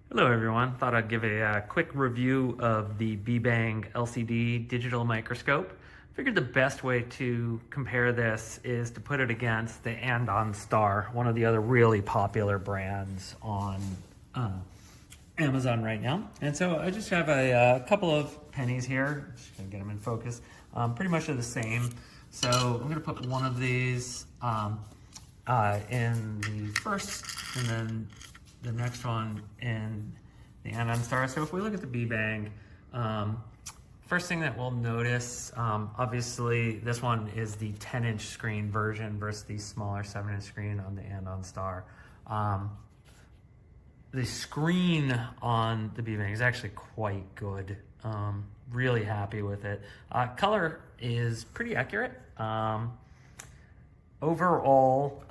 Hello everyone, thought I'd give a quick review of the BEBANG LCD digital microscope. Figured the best way to compare this is to put it against the Andon Star, one of the other really popular brands on Amazon right now. And so I just have a couple of pennies here, just gonna get them in focus. Pretty much the same. So I'm gonna put one of these in the first, and then the next one in the Andon Star. So if we look at the BEBANG, first thing that we'll notice, obviously this one is the 10-inch screen version versus the smaller 7-inch screen on the Andon Star. The screen on the BEBANG is actually quite good. Really happy with it. Color is pretty accurate. Overall,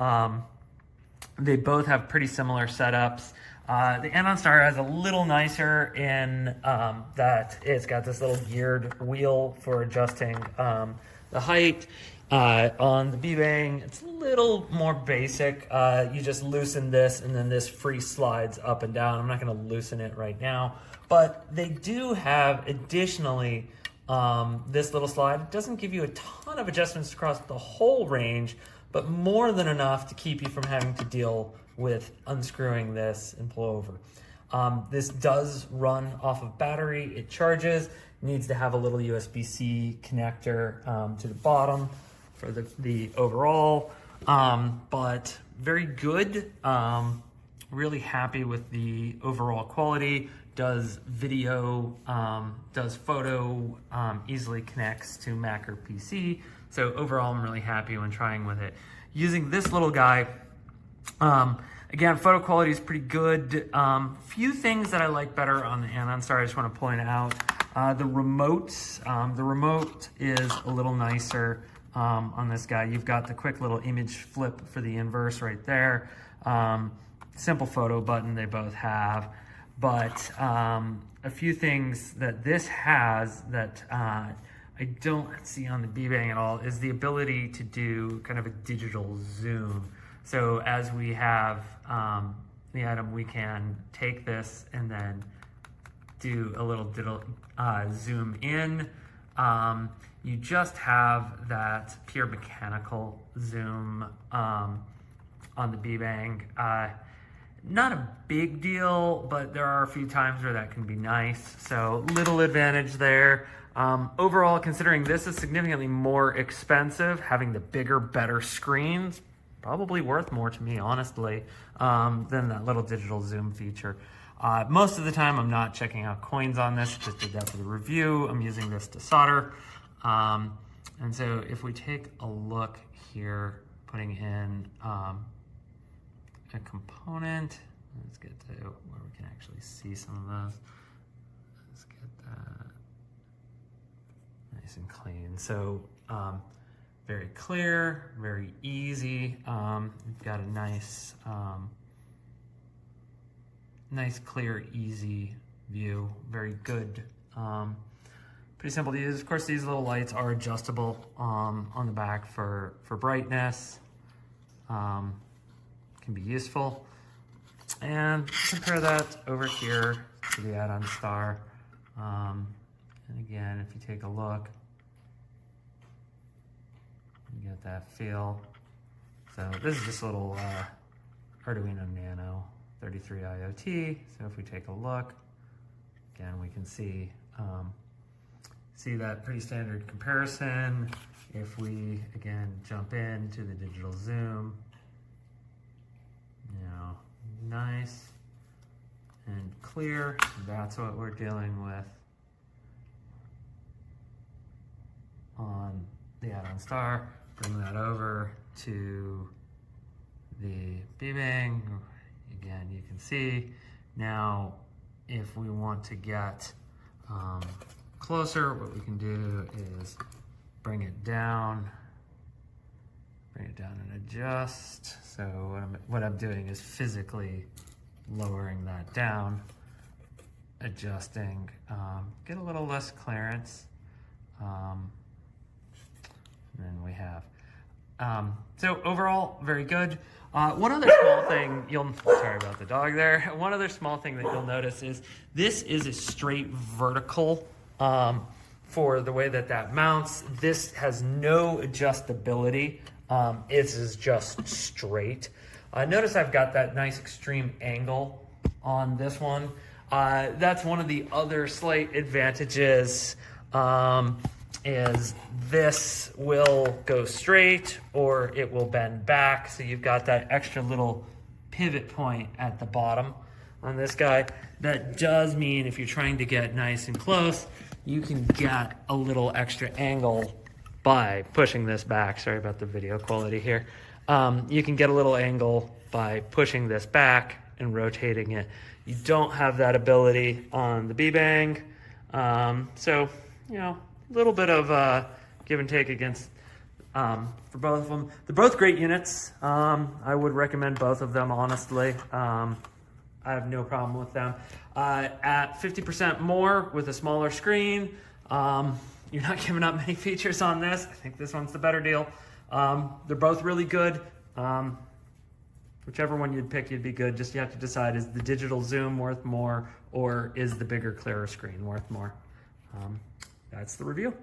they both have pretty similar setups. The Andon Star has a little nicer in that it's got this little geared wheel for adjusting the height. On the BEBANG, it's a little more basic. You just loosen this and then this free slides up and down. I'm not gonna loosen it right now, but they do have additionally this little slide. It doesn't give you a ton of adjustments across the whole range, but more than enough to keep you from having to deal with unscrewing this and pull over. This does run off of battery. It charges, needs to have a little USB-C connector to the bottom for the overall, but very good. Really happy with the overall quality. Does video, does photo, easily connects to Mac or PC. So overall, I'm really happy when trying with it. Using this little guy, again, photo quality is pretty good. Few things that I like better on the Andon Star, I just want to point out. The remotes, the remote is a little nicer on this guy. You've got the quick little image flip for the inverse right there. Simple photo button they both have. But a few things that this has that I don't see on the BEBANG at all is the ability to do kind of a digital zoom. So as we have the item, we can take this and then do a little zoom in. You just have that pure mechanical zoom on the BEBANG. Not a big deal, but there are a few times where that can be nice. So little advantage there. Overall, considering this is significantly more expensive, having the bigger, better screens, probably worth more to me, honestly, than that little digital zoom feature. Most of the time, I'm not checking out coins on this, just did that for the review. I'm using this to solder. And so if we take a look here, putting in a component, let's get to where we can actually see some of those. Let's get that nice and clean. So very clear, very easy. We've got a nice, nice, clear, easy view. Very good. Pretty simple to use. Of course, these little lights are adjustable on the back for brightness. Can be useful. And compare that over here to the Andon Star. And again, if you take a look, you get that feel. So this is just a little Arduino Nano 33 IoT. So if we take a look, again, we can see that pretty standard comparison. If we, again, jump into the digital zoom, nice and clear. That's what we're dealing with on the Andon Star. Bring that over to the BEBANG. Again, you can see now if we want to get closer, what we can do is bring it down and adjust. So what I'm doing is physically lowering that down, adjusting, get a little less clearance. And then we have So overall, very good. One other small thing sorry about the dog there. One other small thing that you'll notice is this is a straight vertical for the way that mounts. This has no adjustability. It is just straight. Notice I've got that nice extreme angle on this one. That's one of the other slight advantages, is this will go straight or it will bend back. So you've got that extra little pivot point at the bottom on this guy. That does mean if you're trying to get nice and close, you can get a little extra angle by pushing this back. Sorry about the video quality here. You can get a little angle by pushing this back and rotating it. You don't have that ability on the BEBANG. So, you know, a little bit of give and take against for both of them. They're both great units. I would recommend both of them, honestly. I have no problem with them. At 50% more with a smaller screen, you're not giving up many features on this. I think this one's the better deal. They're both really good. Whichever one you'd pick, you'd be good. Just you have to decide, is the digital zoom worth more, or is the bigger, clearer screen worth more? That's the review.